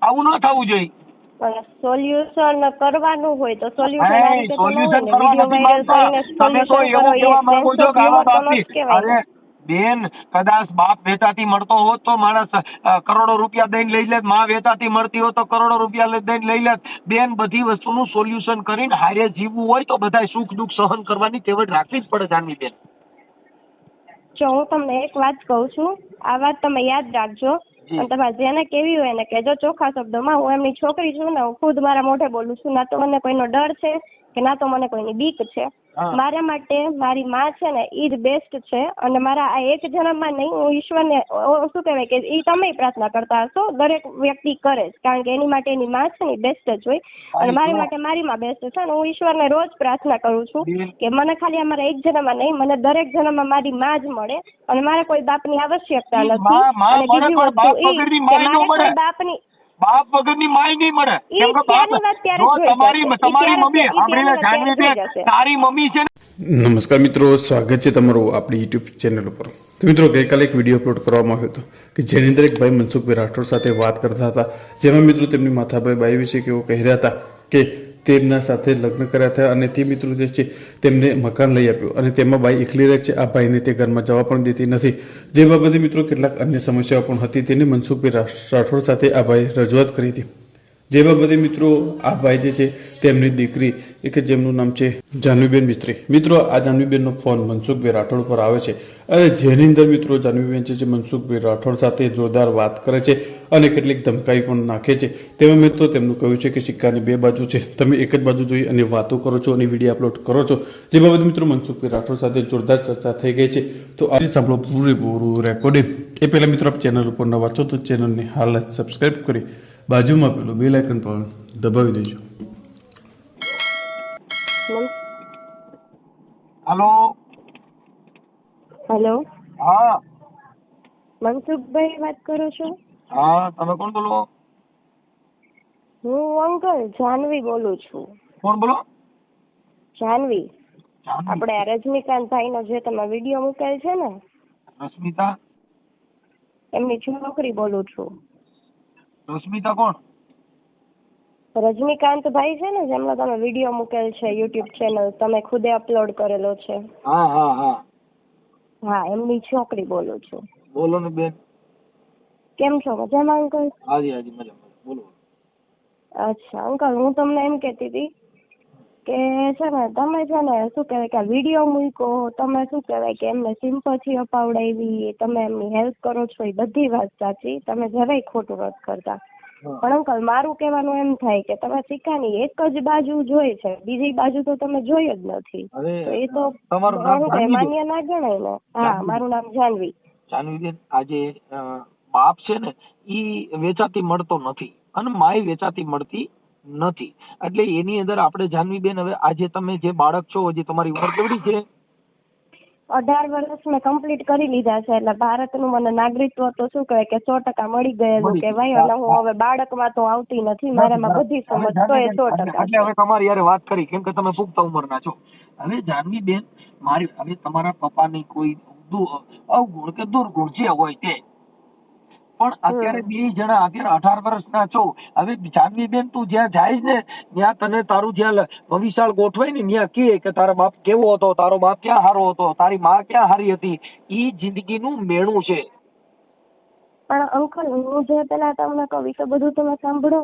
આવું ન થવું જોઈએ. પણ સોલ્યુશન કરવાનું હોય તો સોલ્યુશન આ રીતે તો ન હોય સોલ્યુશન ને. કરવા વિડિયો નથી વાયરલ માંગતા. કરીને તમે તો સોલ્યુશન કરો એવું એ કહેવા માંગો છો કે આવા સેન્સ ઓફ હ્યુમર તો ન બાપની જ કહેવાય ને. અરે બેન, કદાચ બાપ વેચાતી મળતો હોત તો માણસ કરોડો રૂપિયા દઈને લઈ લેત. માં વેચાતી મળતી હોત તો કરોડો રૂપિયા દઈને લઈ લેત. બેન, બધી વસ્તુનું સોલ્યુશન કરીને હારે જીવવું હોય તો બધાય સુખ દુઃખ સહન કરવાની તેવડ રાખવી જ પડે જાનવી બેન. જો હું તમને એક વાત કહું છું, આ વાત તમે યાદ રાખજો અને તમારે જેને કેવી હોય એને કહેજો ચોખ્ખા શબ્દોમાં. હું એમની છોકરી છું ને, હું ખુદ મારા મોઢે બોલું છું. ના તો મને કોઈનો ડર છે કે ના તો મને કોઈની બીક છે. મારા માટે મારી માં છે ને ઈ જ બેસ્ટ છે. અને મારા આ એક જન્મમાં નહીં, હું ઈશ્વરને શું કહેવાય કે ઈ તમે પ્રાર્થના કરતા હશો, દરેક વ્યક્તિ કરે છે, કારણ કે એની માટે એની માં છે ને બેસ્ટ જ હોય. અને મારી માટે મારી માં બેસ્ટ છે. અને હું ઈશ્વરને રોજ પ્રાર્થના કરું છું કે મને ખાલી અમારા એક જન્મમાં નહીં, મને દરેક જન્મમાં મારી માં જ મળે અને મારે કોઈ બાપની આવશ્યકતા નથી. અને બીજી વસ્તુ ઈ કે મારે કોઈ બાપની બાપ વગરની માય નહીં મળે. કેમ કે બાપ જો તમારી મમ્મી સાંભળી લે જાનવી બેન, તારી મમ્મી છે. નમસ્કાર મિત્રો, સ્વાગત છે તમારું આપણી યુટ્યુબ ચેનલ ઉપર. તો મિત્રો, ગઈકાલે એક વિડીયો અપલોડ કરવામાં આવ્યો હતો કે જેની અંદર એક ભાઈ મનસુખભાઈ રાઠોડ સાથે વાત કરતા હતા, જેમાં મિત્રો તેમની માથાભાઈ બાઈ વિશે કેવું કહી રહ્યા હતા કે તેમના સાથે લગ્ન કર્યા હતા અને તે મિત્રો જે છે તેમને મકાન લઈ આપ્યું અને તેમાં બાઈ એકલી રહે છે. આ ભાઈને તે ઘરમાં જવા પણ દેતી નથી. જે બાબતે મિત્રો કેટલાક અન્ય સમસ્યાઓ પણ હતી, તેને મનસુખભાઈ રાઠોડ સાથે આ ભાઈ રજૂઆત કરી હતી. જે બાબતે મિત્રો આ ભાઈ જે છે તેમની દીકરી એક જેમનું નામ છે જાનવીબેન મિસ્ત્રી. મિત્રો, આ જાનવીબેનનો ફોન મનસુખભાઈ રાઠોડ પર આવે છે અને જેની અંદર મિત્રો જાનવીબેન છે મનસુખભાઈ રાઠોડ સાથે જોરદાર વાત કરે છે અને કેટલીક ધમકાઈ પણ નાખે છે. તેમાં મિત્રો તેમનું કહ્યું છે કે સિક્કાની બે બાજુ છે, તમે એક જ બાજુ જોઈ અને વાતો કરો છો અને વિડીયો અપલોડ કરો છો. જે બાબતે મિત્રો મનસુખભાઈ રાઠોડ સાથે જોરદાર ચર્ચા થઈ ગઈ છે. તો આજે સાંભળો પૂરેપૂરું રેકોર્ડિંગ. એ પહેલા મિત્રો આપ ચેનલ ઉપર નવા છો તો ચેનલને હાલ જ સબસ્ક્રાઈબ કરી બાજુમાં પેલું બેલ આઇકન પર દબાવી દેજો. હેલો હેલો, હા મનસુખભાઈ વાત કરો છો? હા, તમે કોણ બોલો? હું અંકલ જાનવી બોલું છું. કોણ બોલો? જાનવી. આપણે રજનીકાંત ભાઈનો જે તમે વિડીયો મૂકેલ છે ને, રશ્મિતા, એમની છોકરી બોલું છું. રશ્મિતા કોણ? રજનીકાંત ભાઈ છે ને, જેમનો તમે વિડીયો મૂકેલ છે યુટ્યુબ ચેનલ, તમે ખુદે અપલોડ કરેલો છે. હા હા હા હા, એમની છોકરી બોલું છું. બોલો ને બેન. કેમ છો? મજામાં અંકલ? હાજી હાજી મજામાં, બોલો. અચ્છા અંકલ, હું તમને એમ કહેતી હતી કે છે ને તમે છે ને શું કહેવાય કે વિડીયો મૂક્યો, તમે શું કહેવાય કે એમને સિમ્પથી અપાવડાવી, તમે એમની હેલ્પ કરો છો, એ બધી વાત સાચી, તમે જરાય ખોટું નથી કરતા. પણ અંકલ, મારું કહેવાનું એમ થાય કે તમે સિક્કાની એક જ બાજુ જોઈ છે, બીજી બાજુ તો તમે જોઈ જ નથી. એ તો માન્ય ના ગણાય ને. હા, મારું નામ જાનવી. જાનવી બેન, આજે બાપ છે ને ઈ વેચાતી મળતો નથી અને માય વેચાતી મળતી નથી. એટલે એની અંદર આપણે જાનવી બેન, હવે આજે તમે જે બાળક છો, હજી તમારી ઉંમર કેવડી છે? 18 વર્ષ મેં કમ્પ્લીટ કરી લીધા છે. એટલે ભારતનું મને નાગરિકત્વ તો શું કહેવાય કે 100% મળી ગયેલું કહેવાય. અને હું હવે બાળકમાં તો આવતી નથી, મારામાં બધી સમજ તો એ 100%. એટલે હવે તમારી યારે વાત કરી, કેમ કે તમે પુખ્ત ઉંમરના છો. હવે જાનવી બેન, મારી હવે તમારા પપ્પાની કોઈ અવગુણ કે દુર્ગુણ જે હોય તે, પણ અત્યારે બે જણા અત્યારે 18 વર્ષના છો. હવે જાનવી બેન, તું જ્યાં જાય ને ત્યાં તને તારું જ્યાં ભવિષ્ય ગોઠવાય ને ત્યાં કે તારો બાપ કેવો હતો, તારો બાપ ક્યાં સારો હતો, તારી માં ક્યાં સારી હતી, ઈ જિંદગીનું મેણું છે. પણ અંકલ, હું જે પેલા તમને કહું તો બધું તમે સાંભળો,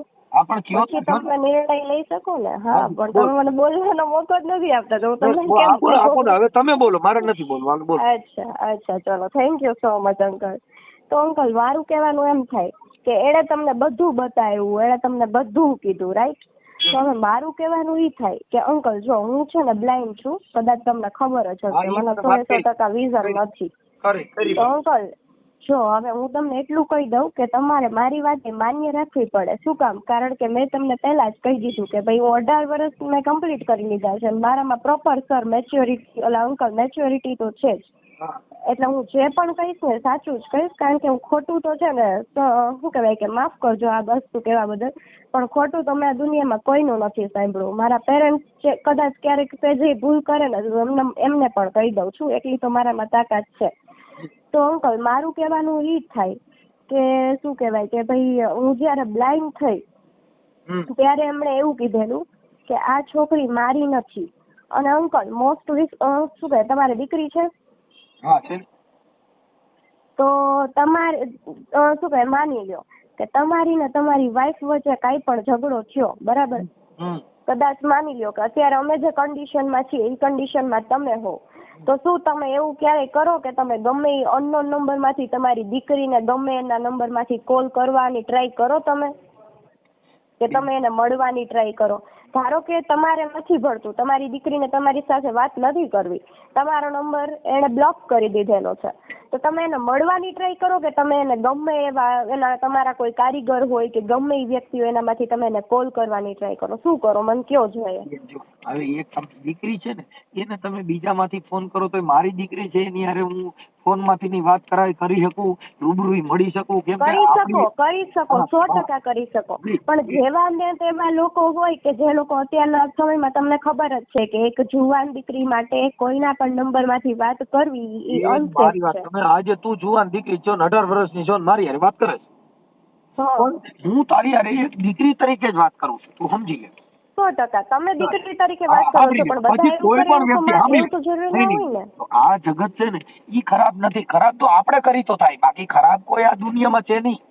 પછી તમે નિર્ણય લઈ શકો ને. હા, પણ તમે મને બોલવાનો મોકો જ નથી આપતા તો તમને કેમ? હવે તમે બોલો, મારે નથી બોલવાનું, બોલો. અચ્છા, ચલો, thank you so much uncle. તો અંકલ, મારું કહેવાનું એમ થાય કે એણે તમને બધું બતાવ્યું, એણે તમને બધું કીધું, રાઈટ? તો હવે મારું કહેવાનું ઈ થાય કે અંકલ, જો હું છે ને બ્લાઇન્ડ છું, કદાચ તમને ખબર જ હશે, મને 100% વિઝન નથી. તો અંકલ, જો હવે હું તમને એટલું કહી દઉં કે તમારે મારી વાત માન્ય રાખવી પડે. શું કામ? કારણ કે મેં તમને પહેલા જ કહી દીધું કે ભાઈ હું 18 વર્ષ મેં કમ્પ્લીટ કરી લીધા છે, મારામાં proper sir maturity, uncle maturity તો છે જ. એટલે હું જે પણ કહીશ ને સાચું જ કહીશ, કારણ કે હું ખોટું તો છે ને શું કહેવાય કે માફ કરજો આ વસ્તુ કહેવા બદલ, પણ ખોટું તો મેં આ દુનિયામાં કોઈનું નથી સાંભળ્યું. મારા પેરેન્ટ્સ કદાચ ક્યારેક જે ભૂલ કરે ને એમને પણ કહી દઉં છું, એટલી તો મારામાં તાકાત છે. તો અંકલ, મારું કહેવાનું ઈ જ થાય કે શું કહેવાય કે ભાઈ હું જ્યારે બ્લાઇન્ડ થઈ ત્યારે એમણે એવું કીધેલું કે આ છોકરી મારી નથી. અને અંકલ મોસ્ટ શું કહેવાય તમારી દીકરી છે? હા છે. તો તમારે શું કહેવાય માની લ્યો કે તમારી ને તમારી વાઈફ વચ્ચે કાંઈ પણ ઝઘડો થયો, બરાબર, કદાચ માની લ્યો કે અત્યારે અમે જે કન્ડિશનમાં છીએ એ કન્ડિશનમાં તમે હો, તો શું તમે એવું ક્યારેય કરો કે તમે ગમે એ અનનોન નંબરમાંથી તમારી દીકરીને ગમે એના નંબરમાંથી કોલ કરવાની ટ્રાય કરો તમે, કે તમે એને મળવાની ટ્રાય કરો? ધારો કે તમારે નથી ભળતું, તમારી દીકરીને તમારી સાથે વાત નથી કરવી, તમારો નંબર એને બ્લોક કરી દીધેલો છે, તો તમે એને મળવાની ટ્રાય કરો કે તમે એને ગમે એવા એના તમારા કોઈ કારીગર હોય કે ગમે એ વ્યક્તિ હોય એનામાંથી તમે એને કોલ કરવાની ટ્રાય કરો? શું કરો મને કયો જોઈએ. હવે એક દીકરી છે ને એને તમે બીજામાંથી ફોન કરો તો મારી દીકરી છે એની હારે હું ફોનમાંથી વાત કરી શકું, રૂબરૂ મળી શકું? કેમ કરી શકો 100% કરી શકો. પણ જેવા ને તેવા લોકો હોય કે જે લોકો અત્યારના સમયમાં તમને ખબર જ છે કે એક જુવાન દીકરી માટે કોઈના પણ નંબરમાંથી વાત કરવી એ અનસેફ છે. તમે આજે તું જુવાન દીકરી છો, 18 વર્ષની છો, મારી હારે વાત કરે છે, હું તારી હારે એક દીકરી તરીકે જ વાત કરું છું, તું સમજી લે. 100% તમે દીકરી તરીકે વાત કરો છો, પણ બધા કોઈ પણ વ્યક્તિ એવું તો જરૂરી ના હોય ને. આ જગત છે ને ઈ ખરાબ નથી, ખરાબ તો આપણે કરી તો થાય, બાકી ખરાબ કોઈ આ દુનિયામાં છે નહીં.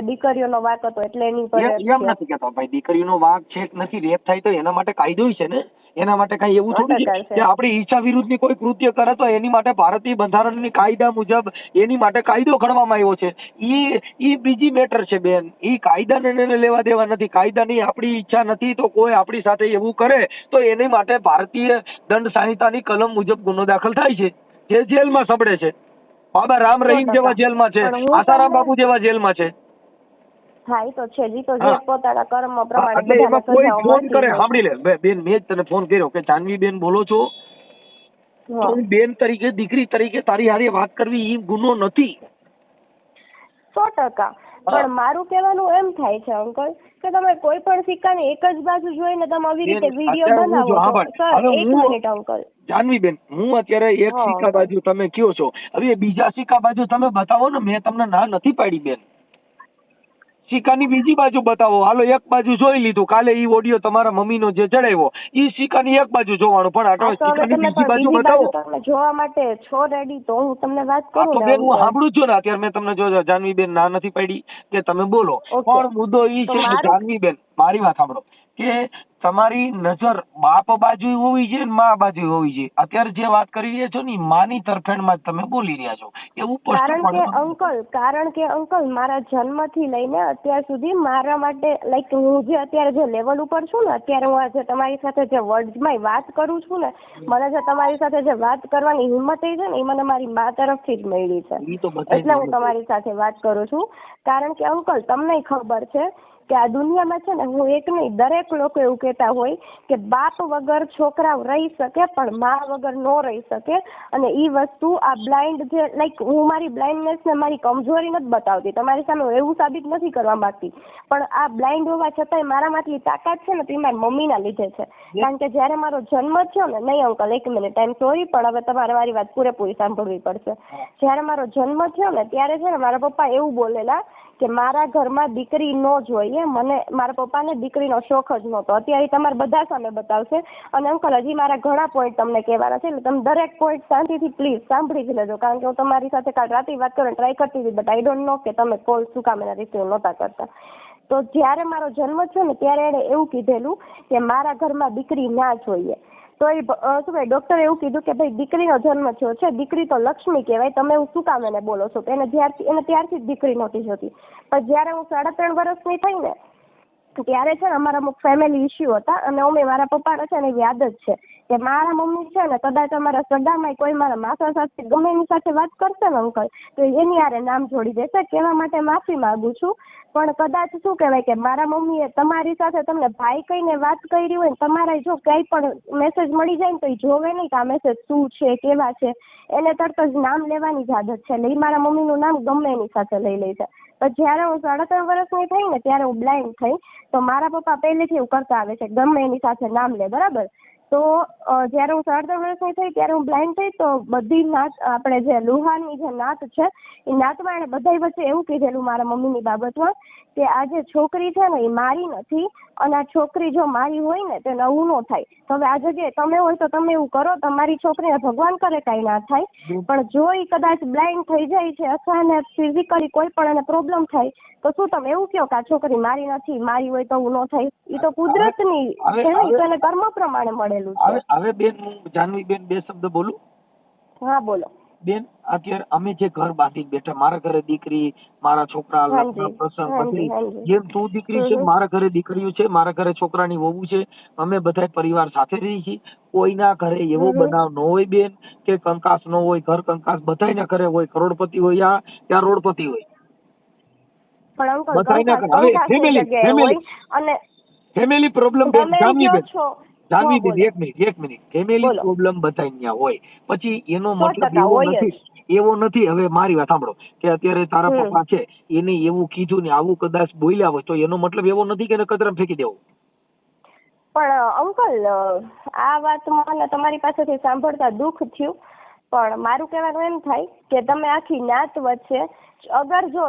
દીકરીઓનો વાક હતો એટલે એની પર એમ નથી કેતો ભાઈ દીકરીનો વાક છે કે નથી, રેપ થાય તો એના માટે કાયદો છે ને, એના માટે કઈ એવું થોડું છે કે આપણી ઈચ્છા વિરુદ્ધની કોઈ કૃત્ય કરે તો એની માટે ભારતીય બંધારણની કાયદા મુજબ એની માટે કાયદો ઘડવામાં આવ્યો છે. ઈ બીજી મેટર છે બેન, ઈ કાયદાને લેવા દેવા નથી. કાયદાની આપણી ઈચ્છા નથી તો કોઈ આપણી સાથે એવું કરે તો એની માટે ભારતીય દંડ સંહિતાની કલમ મુજબ ગુનો દાખલ થાય છે, જે જેલમાં સબડે છે. બાબા રામ રહીમ જેવા જેલમાં છે, આસારામ બાપુ જેવા જેલમાં છે. હા એ તો છે, જી તો જે પોતાના કર્મ પ્રમાણે એટલે એમાં કોઈ ફોન કરે, સાંભળી લે બેન, મેં જ તને ફોન કર્યો કે જાનવી બેન બોલો છો, તો બેન તરીકે દીકરી તરીકે તારી હારે વાત કરવી એ ગુનો નથી. 100%. પણ મારું કહેવાનું એમ થાય છે અંકલ કે તમે કોઈ પણ સિક્કાની એક જ બાજુ જોઈને તમે આવી રીતે વિડીયો બનાવો. સર એક મિનિટ અંકલ. જાનવી બેન, હું અત્યારે એક સિક્કા બાજુ તમે કયો છો, હવે બીજા સિક્કા બાજુ તમે બતાવો ને, મેં તમને ના નથી પાડી બેન. સિક્કાની બીજી બાજુ બતાવો. હાલો એક બાજુ જોઈ લીધું, કાલે ઈ ઓડિયો તમારા મમ્મીનો જે ચડાવ્યો ઈ સિક્કાની એક બાજુ જોવાનું, પણ આટલો સિક્કાની બીજી બાજુ બતાવો. તમે જોવા માટે છો રેડી તો હું તમને વાત કરું ને. બેન હું સાંભળું છું ને, અત્યારે મેં તમને જો જાનવી બેન ના નથી પાડી કે તમે બોલો, પણ મુદ્દો ઈ છે કે જાનવી બેન મારી વાત સાંભળો કે તમારી નજર બાપ બાજુ હોવી જોઈએ ને મા બાજુ હોવી જોઈએ. અત્યારે જે વાત કરી રહ્યા છો ને માની તરફેણમાં તમે બોલી રહ્યા છો એવું. કારણ કે અંકલ મારા જન્મથી લઈને અત્યાર સુધી મારા માટે લાઈક હું જે અત્યારે જે લેવલ ઉપર છું ને, અત્યારે હું આજે તમારી સાથે જે વર્ડ્સમાં વાત કરું છું ને, મને જે તમારી સાથે જે વાત કરવાની હિંમત થઈ છે ને એ મને મારી મા તરફથી જ મળી છે, એટલે હું તમારી સાથે વાત કરું છું. કારણ કે અંકલ તમને ખબર છે કે આ દુનિયામાં છે ને, હું એક નહીં દરેક લોકો એવું કહેતા હોય કે બાપ વગર છોકરાઓ રહી શકે પણ મા વગર ન રહી શકે. અને એ વસ્તુ આ બ્લાઇન્ડ જે લાઈક હું મારી બ્લાઇન્ડનેસને મારી કમજોરી નથી બતાવતી, તમારી સામે એવું સાબિત નથી કરવા માંગતી, પણ આ બ્લાઇન્ડ હોવા છતાંય મારામાંથી તાકાત છે ને તે મારી મમ્મીના લીધે છે. કારણ કે જ્યારે મારો જન્મ થયો ને, નહીં અંકલ એક મિનિટ, આઈ એમ સોરી, પણ હવે તમારે મારી વાત પૂરેપૂરી સાંભળવી પડશે. જ્યારે મારો જન્મ થયો ને ત્યારે છે ને મારા પપ્પા એવું બોલેલા કે મારા ઘરમાં દીકરી ન જોઈએ, મને મારા પપ્પાને દીકરીનો શોખ જ નહોતો. અત્યારે તમારે બધા સામે બતાવશે. અને અંકલ હજી મારા ઘણા પોઈન્ટ તમને કહેવાના છે, એટલે તમે દરેક પોઈન્ટ શાંતિથી પ્લીઝ સાંભળી જ લેજો. કારણ કે હું તમારી સાથે કાલ રાતે વાત કરવાની ટ્રાય કરતી હતી, બટ આઈ ડોન્ટ નો કે તમે કોલ શું કામ એના રિસીવ નહોતા કરતા. તો જ્યારે મારો જન્મ થયો ને ત્યારે એણે એવું કીધેલું કે મારા ઘરમાં દીકરી ના જોઈએ. તો એ શું ભાઈ ડોક્ટરે એવું કીધું કે ભાઈ દીકરીનો જન્મ થયો છે, દીકરી તો લક્ષ્મી કહેવાય, તમે એવું શું કામ એને બોલો છો? એને ત્યારથી જ દીકરી નહોતી જોતી. પણ જ્યારે હું 3.5 વર્ષની થઈ ને ત્યારે છે ને અમારા અમુક ફેમિલી ઇસ્યુ હતા, અને અમે મારા પપ્પાને છે ને એવી આદત છે કે મારા મમ્મી છે ને કદાચ અમારા સગામાં કોઈ મારા માસા સાથે ગમે એની સાથે વાત કરશે ને અંકલ તો એની હારે નામ જોડી દેશે. કહેવા માટે માફી માંગુ છું, પણ કદાચ શું કહેવાય કે મારા મમ્મીએ તમારી સાથે તમને ભાઈ કહીને વાત કરી હોય ને, તમારા જો કંઈ પણ મેસેજ મળી જાય ને તો એ જોવે નહીં કે આ મેસેજ શું છે, કેવા છે, એને તરત જ નામ લેવાની જ આદત છે. એટલે એ મારા મમ્મીનું નામ ગમે એની સાથે લઈ લે છે. પણ જ્યારે હું 3.5 વર્ષની થઈ ને ત્યારે હું બ્લાઇન્ડ થઈ, તો મારા પપ્પા પહેલેથી એવું કરતા આવે છે, ગમે એની સાથે નામ લે, બરાબર. તો જ્યારે હું 13.5 વર્ષની થઈ ત્યારે હું બ્લાઇન્ડ થઈ તો બધી નાત આપણે જે લુહારની જે નાત છે એ નાતમાં એને બધાય વચ્ચે એવું કીધેલું મારા મમ્મીની બાબતમાં કે આ જે છોકરી છે ને એ મારી નથી અને આ છોકરી જો મારી હોય ને તો નવું ન થાય. તો હવે આ જગ્યાએ તમે હોય તો તમે એવું કરો, તમારી છોકરીને ભગવાન કરે કાંઈ ના થાય, પણ જો એ કદાચ બ્લાઇન્ડ થઈ જાય છે અથવા એને ફિઝિકલી કોઈ પણ એને પ્રોબ્લેમ થાય તો શું તમે એવું કહો કે આ છોકરી મારી નથી, મારી હોય તો એવું ન થાય? એ તો કુદરતની કહેવાય, એને કર્મ પ્રમાણે મળેલું છે. હવે બેન હું જાનવી બેન 2 શબ્દ બોલું? હા બોલો બેન. અત્યારે અમે જે ઘર બાંધીને બેઠા, મારા ઘરે દીકરી, મારા છોકરા, લગ્ન પ્રસંગ બધી, જેમ તું દીકરી છે મારા ઘરે દીકરીઓ છે, મારા ઘરે છોકરાની વહુ છે, અમે બધા પરિવાર સાથે રહીએ છીએ. કોઈના ઘરે એવો બનાવ ન હોય બેન કે કંકાસ ન હોય, ઘર કંકાસ બધાયના ઘરે હોય, કરોડપતિ હોય યા રોડપતિ હોય, બધાયના ઘરે. હવે ફેમિલી પ્રોબ્લેમ જાનવી બેન એક મિનિટ ફેમિલી પ્રોબ્લેમ બધા ત્યાં હોય, પછી એનો મતલબ એવો નથી. હવે મારી વાત સાંભળો કે અત્યારે તારા પપ્પા છે એને એવું કીધું ને આવું કદાચ બોલ્યા હોય તો એનો મતલબ એવો નથી કે એને કચરામાં ફેંકી દેવું. પણ અંકલ આ વાત મને તમારી પાસેથી સાંભળતા દુઃખ થયું, પણ મારું કહેવાનું એમ થાય કે તમે આખી નાત વચ્ચે અગર જો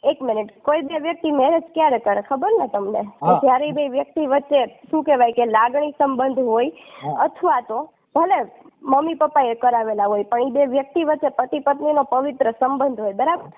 એક મિનિટ, કોઈ બે વ્યક્તિ મેરેજ ક્યારે કરે ખબર ને તમને? જયારે બે વ્યક્તિ વચ્ચે શું કહેવાય કે લાગણી સંબંધ હોય અથવા તો ભલે મમ્મી પપ્પા એ કરાવેલા હોય પણ એ બે વ્યક્તિ વચ્ચે પતિ પત્ની નો પવિત્ર સંબંધ હોય, બરાબર?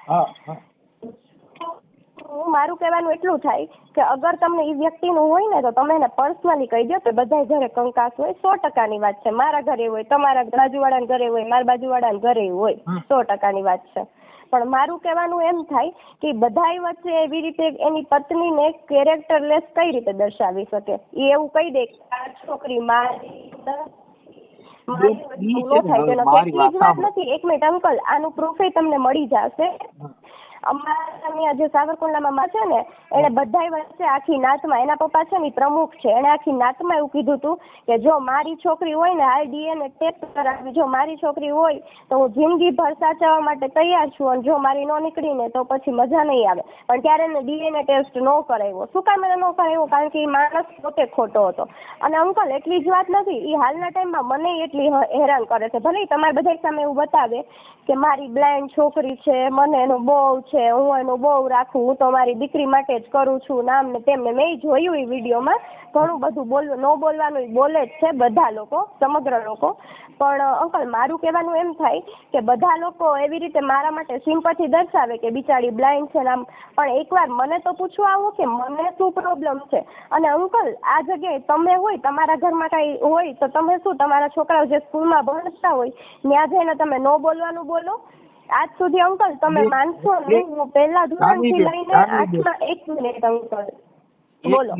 મારું કહેવાનું એટલું થાય કે અગર તમને એ વ્યક્તિનું હોય ને તો તમે એને પર્સનલી કહી દો કે બધા ઘરે કંકાસ હોય. 100%ની વાત છે. મારા ઘરે હોય, તમારા બાજુવાળાના ઘરે હોય, મારા બાજુવાળાના ઘરે હોય, 100%ની વાત છે. પણ મારું કહેવાનું એમ થાય કે બધાય વચ્ચે એવી રીતે એની પત્નીને કેરેક્ટરલેસ કઈ રીતે દર્શાવી શકે? એ એવું કહી દે કે આ છોકરી મારી વાત નથી. એક મિનિટ અંકલ, આનું પ્રૂફ તમને મળી જશે. અમારા જે સાવરકુંડલામાં છે ને એને બધાય વચ્ચે આખી નાતમાં, એના પપ્પા છે ને પ્રમુખ છે, એને આખી નાતમાં એવું કીધું હતું કે જો મારી છોકરી હોય ને હાલ DNA ટેસ્ટ કરાવી, જો મારી છોકરી હોય તો હું જિંદગીભર સાચવવા માટે તૈયાર છું, અને જો મારી ન નીકળી ને તો પછી મજા નહીં આવે. પણ ત્યારે એને DNA ટેસ્ટ ન કરાવ્યો. શું કામ એને ન કરાવ્યો? કારણ કે એ માણસ પોતે ખોટો હતો. અને અંકલ એટલી જ વાત નથી, એ હાલના ટાઈમમાં મને એટલી હેરાન કરે છે. ભલે તમારે બધા સામે એવું બતાવે કે મારી બ્લાઇન્ડ છોકરી છે, મને એનું બહુ છે, હું એનું બહુ રાખું, હું તો મારી દીકરી માટે જ કરું છું, નામ ને તેમને. મેં જોયું એ વિડીયોમાં ઘણું બધું ન બોલવાનું બોલે જ છે બધા લોકો, સમગ્ર લોકો. પણ અંકલ મારું કહેવાનું એમ થાય કે બધા લોકો એવી રીતે મારા માટે સિમ્પથી દર્શાવે કે બિચારી બ્લાઇન્ડ છે નામ, પણ એકવાર મને તો પૂછવા આવો કે મને શું પ્રોબ્લેમ છે. અને અંકલ આ જગ્યાએ તમે હોય, તમારા ઘરમાં કઈ હોય તો તમે શું તમારા છોકરાઓ જે સ્કૂલમાં ભણતા હોય ત્યાં જઈને તમે ન બોલવાનું બોલો? આજ સુધી અંકલ તમે માનશો નહીં, હું પહેલા ધોરણથી લઈને 8મા, 1 મિનિટ અંકલ બોલો.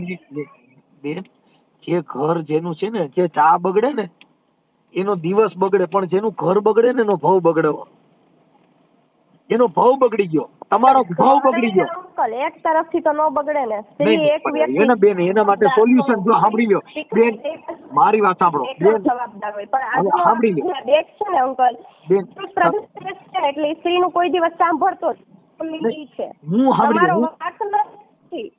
બેન, જે ઘર જેનું છે ને, જે ચા બગડે ને એનો દિવસ બગડે, પણ જેનું ઘર બગડે ને એનો ભાવ બગડે. એનો ભાવ બગડી ગયો, તમારો ભાવ બગડી ગયો. અંકલ એક તરફથી તો ન બગડે ને. સ્ત્રી એક વ્યક્તિ એને બેન એના માટે સોલ્યુશન જો સાંભળી લ્યો બેન, મારી વાત સાંભળો બેન, જવાબદાર હોય પણ આ સાંભળી લ્યો બેક છે ને અંકલ બેન, એટલે સ્ત્રીનું કોઈ દિવસ સાંભળતો જ છે. હું સાંભળી નથી.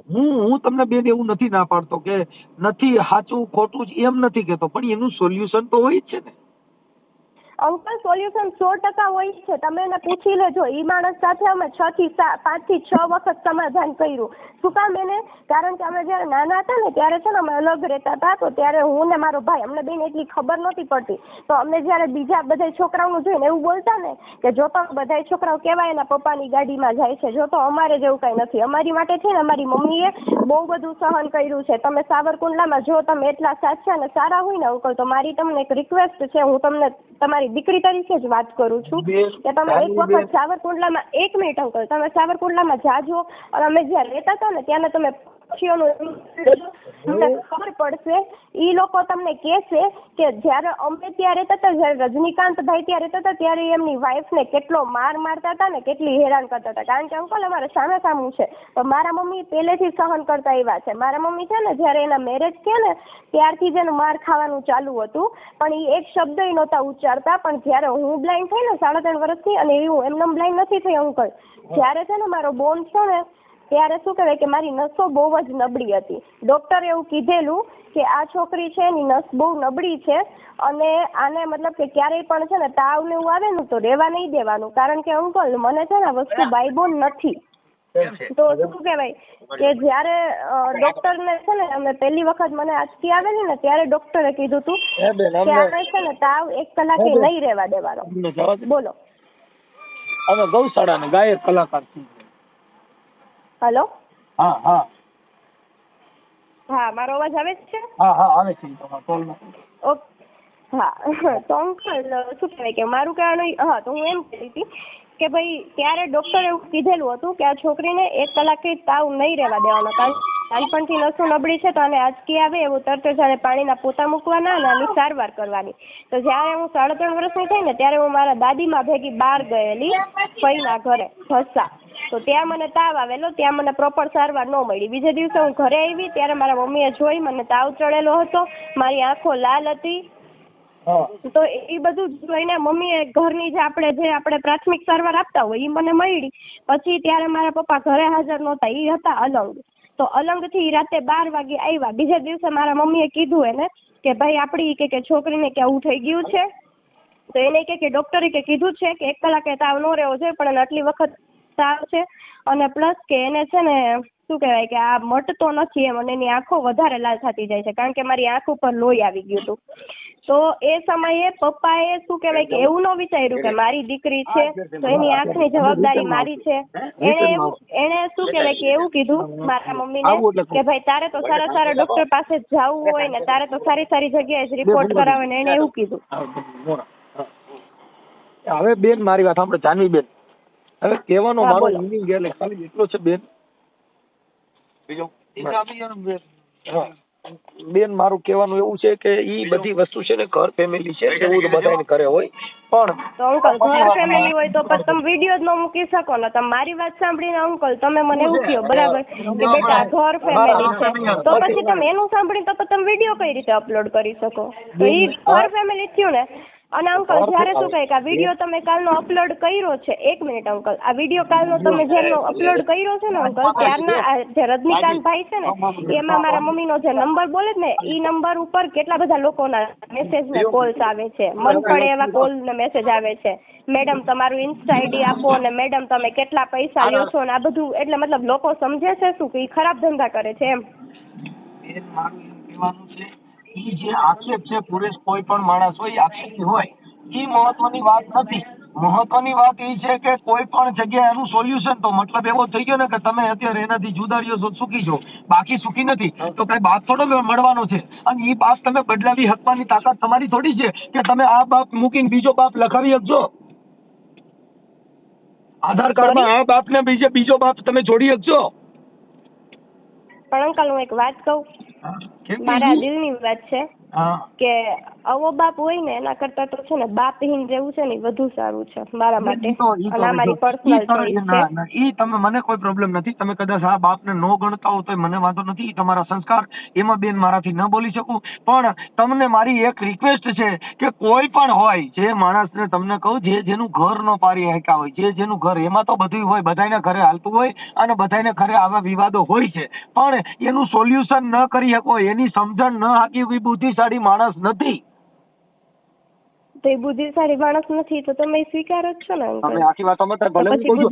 હું તમને બેન એવું નથી ના પાડતો કે નથી સાચું ખોટું જ એમ નથી કેતો, પણ એનું સોલ્યુશન તો હોય જ છે ને અંકલ. સોલ્યુશન 100% હોય છે. તમે એને પૂછી લેજો. ઈ માણસ સાથે અમે 5 થી 6 વખત સમાધાન કર્યું. શું કામ એને? કારણ કે અમે જયારે નાના હતા ને ત્યારે છે ને અમે અલગ રહેતા હતા, તો ત્યારે હું ને મારો ભાઈ, અમને બેન એટલી ખબર નહોતી પડતી, તો અમને જયારે બીજા બધા છોકરાઓનું જોઈને એવું બોલતા ને કે જો તો બધા છોકરાઓ કેવાય એના પપ્પાની ગાડીમાં જાય છે, જો તો અમારે જેવું કઈ નથી. અમારી માટે છે ને અમારી મમ્મીએ બહુ બધું સહન કર્યું છે. તમે સાવરકુંડલામાં જો તમે એટલા સાચા અને સારા હોય ને અંકલ, તો મારી તમને એક રિક્વેસ્ટ છે, હું તમને તમારી દીકરી તરીકે જ વાત કરું છું કે તમે એક વખત સાવરકુંડલામાં, 1 મિનિટ અંકલ, તમે સાવરકુંડલામાં જાજો. અને અમે જ્યાં રહેતા હતા ને ત્યાં તમે તમને ખબર પડશે, ઈ લોકો તમને કહેશે કે જયારે અમે ત્યાં રહેતા હતા, જયારે રજનીકાંતભાઈ ત્યાં રહેતા હતા ત્યારે એમની વાઈફને કેટલો મારતા હતા ને કેટલી હેરાન કરતા હતા. કારણ કે અંકલ અમારે સામે સામું છે, તો મારા મમ્મી પહેલેથી સહન કરતા એવા છે. મારા મમ્મી છે ને જયારે એના મેરેજ થયા ને ત્યારથી જ એનું માર ખાવાનું ચાલુ હતું, પણ એ એક શબ્દ નહોતા ઉચ્ચારતા. પણ જયારે હું બ્લાઇન્ડ થઈ ને 3.5 વર્ષની, અને હું એમને બ્લાઇન્ડ નથી થઈ અંકલ, જયારે છે ને મારો બોન છે ને ત્યારે શું કહેવાય કે મારી નસો બહુ જ નબળી હતી. ડોક્ટરે એવું કીધેલું કે આ છોકરી છે એની નસ બહુ નબળી છે અને આને મતલબ કે ક્યારેય પણ છે ને તાવ ને એવું આવે ને તો રહેવા નહીં દેવાનું, કારણ કે અંકલ મને છે ને વસ્તુ બાયબોન નથી. તો શું કહેવાય કે જ્યારે ડોક્ટરને છે ને અમે પહેલી વખત મને આંચકી આવેલી ને ત્યારે ડોક્ટરે કીધું હતું કે આને છે ને તાવ 1 કલાકે નહીં રહેવા દેવાનો. બોલો. અમે ગૌશાળાના ગાયક કલાકાર છીએ. હેલો. હા હા હા, મારો અવાજ આવે છે? હા હા આવે છે તમારા કોલમાં. ઓકે. હા તો અંકલ શું કહેવાય કે મારું કહેવાનું, હા તો હું એમ કહેતી હતી કે ભાઈ ત્યારે ડોક્ટરે એવું કીધેલું હતું કે આ છોકરીને 1 કલાકે તાવ નહીં રહેવા દેવાનો, કારણ નાનપણથી નસો નબળી છે તો આને આંચકી આવે એવું તરત જ પાણીના પોતા મૂકવાના અને આની સારવાર કરવાની. તો જ્યારે હું 3.5 વર્ષની થઈ ને ત્યારે હું મારા દાદીમાં ભેગી બહાર ગયેલી ફઈના ઘરે ભસ્સા. તો ત્યાં મને તાવ આવેલો, ત્યાં મને પ્રોપર સારવાર ન મળી. બીજે દિવસે હું ઘરે આવી ત્યારે મારા મમ્મીએ જોઈ મને તાવ ચડેલો હતો, મારી આંખો લાલ હતી. તો એ બધું જોઈને મમ્મીએ ઘરની જે આપણે પ્રાથમિક સારવાર આપતા હોય એ મને મળી. પછી ત્યારે મારા પપ્પા ઘરે હાજર નહોતા, એ હતા અલંગ. તો અલંગથી રાતે 12 વાગે આવ્યા. બીજા દિવસે મારા મમ્મીએ કીધું એને કે ભાઈ આપણી કે છોકરીને કે આવું થઈ ગયું છે. તો એને કે ડોક્ટરે કીધું છે કે 1 કલાકે તાવ ન રહેવો જોઈએ, પણ આટલી વખત તાવ છે અને પ્લસ કે એને છે ને શું કહેવાય કે આ મટતો નથી એમ, અને એની આંખો વધારે લાલ થતી જાય છે, કારણ કે મારી આંખ ઉપર લોહી આવી ગયું હતું. તો એ સમયે પપ્પાએ શું કહેવાય કે એવું ન વિચાર્યું કે મારી દીકરી છે તો એની આંખની જવાબદારી મારી છે. એને શું કહેવાય કે એવું કીધું મારા મમ્મીને કે ભાઈ તારે તો સારા ડોક્ટર પાસે જવું હોય ને તારે તો સારી જગ્યાએ જ રિપોર્ટ કરાવે ને એને એવું કીધું. હવે બેન મારી વાત સાંભળો જાનવી બેન, હવે કહેવાનો મારો મિનિંગ એટલે ખાલી એટલો છે બેન, બીજો બેન મારું કહેવાનું એવું છે કે ઈ બધી વસ્તુ છે ને ઘર ફેમિલી છે એવું તો બધાને કરે હોય, પણ તો અંકલ ઘર ફેમિલી હોય તો પછી તમે વિડીયો જ ન મૂકી શકો ને. તમે મારી વાત સાંભળીને અંકલ તમે મને એવું કહો બરાબર કે બેટા ઘર ફેમિલી છે, તો પછી તમે એનું સાંભળીને તો તમે વિડીયો કઈ રીતે અપલોડ કરી શકો? તો ઈ ઘર ફેમિલી થયું ને. અને અંકલ જ્યારે શું કહે કે આ વિડીયો તમે કાલનો અપલોડ કર્યો છે, 1 મિનિટ અંકલ, આ વિડીયો કાલનો તમે જેનો અપલોડ કર્યો છે ને અંકલ, ત્યારના જે રજનીકાંત ભાઈ છે ને એમાં મારા મમ્મીનો જે નંબર બોલે ને એ નંબર ઉપર કેટલા બધા લોકોના મેસેજ ને કોલ્સ આવે છે, મન પડે એવા કોલ ને મેસેજ આવે છે, મેડમ તમારું ઇન્સ્ટા આઈડી આપો ને મેડમ તમે કેટલા પૈસા લ્યો છો ને આ બધું. એટલે મતલબ લોકો સમજે છે શું કે એ ખરાબ ધંધા કરે છે એમ. મારું એમ કહેવાનું છે ઈ જે આક્ષેપ છે પુરેશ કોઈ પણ માણસ હોય આક્ષેપી હોય ઈ મહત્વની વાત નથી. મહત્વની વાત એ છે કે કોઈ પણ જગ્યાએ એનું સોલ્યુશન, તો મતલબ એવો થઈ ગયો ને કે તમે અત્યારે એનાથી જુદા રહ્યો છો સુખી છો, બાકી સુખી નથી, તો કઈ બાપ થોડો મળવાનો છે. અને ઈ બાપ તમે બદલાવી શકવાની તાકાત તમારી થોડી છે કે તમે આ બાપ મૂકીને બીજો બાપ લખાવી શકજો. આધાર કાર્ડમાં આ બાપ ને બીજો બાપ તમે જોડી શકજો. પણ અંકલ હું એક વાત કહું, મારા દિલની વાત છે કે આવો બાપ હોય ને એના કરતા તો છે ને બાપહીન રહેવું છે ને વધુ સારું છે મારા માટે. અને આ મારી પર્સનલ ચોઈસ છે. ઈ તમે મને કોઈ પ્રોબ્લેમ નથી, તમે કદાચ આ બાપને ન ગણતા હો તો મને વાંધો નથી, ઈ તમારા સંસ્કાર, એમાં બેન મારાથી ન બોલી શકું. પણ તમને મારી એક રિક્વેસ્ટ છે કે કોઈ પણ હોય જે માણસને તમને કહું જેનું ઘર નો પારી હેકા હોય, જેનું ઘર, એમાં તો બધું હોય, બધાના ઘરે હાલતું હોય અને બધાના ઘરે આવા વિવાદો હોય છે, પણ એનું સોલ્યુશન ન કરી શકો, એની સમજણ ન હાકી કોઈ બુદ્ધિશાળી માણસ નથી. તો એ બુદ્ધિશાળી માણસ નથી તો તમે સ્વીકારો જ છો ને અંકલ. તમે આખી વાત સમજતા ભલે હું કહું છું.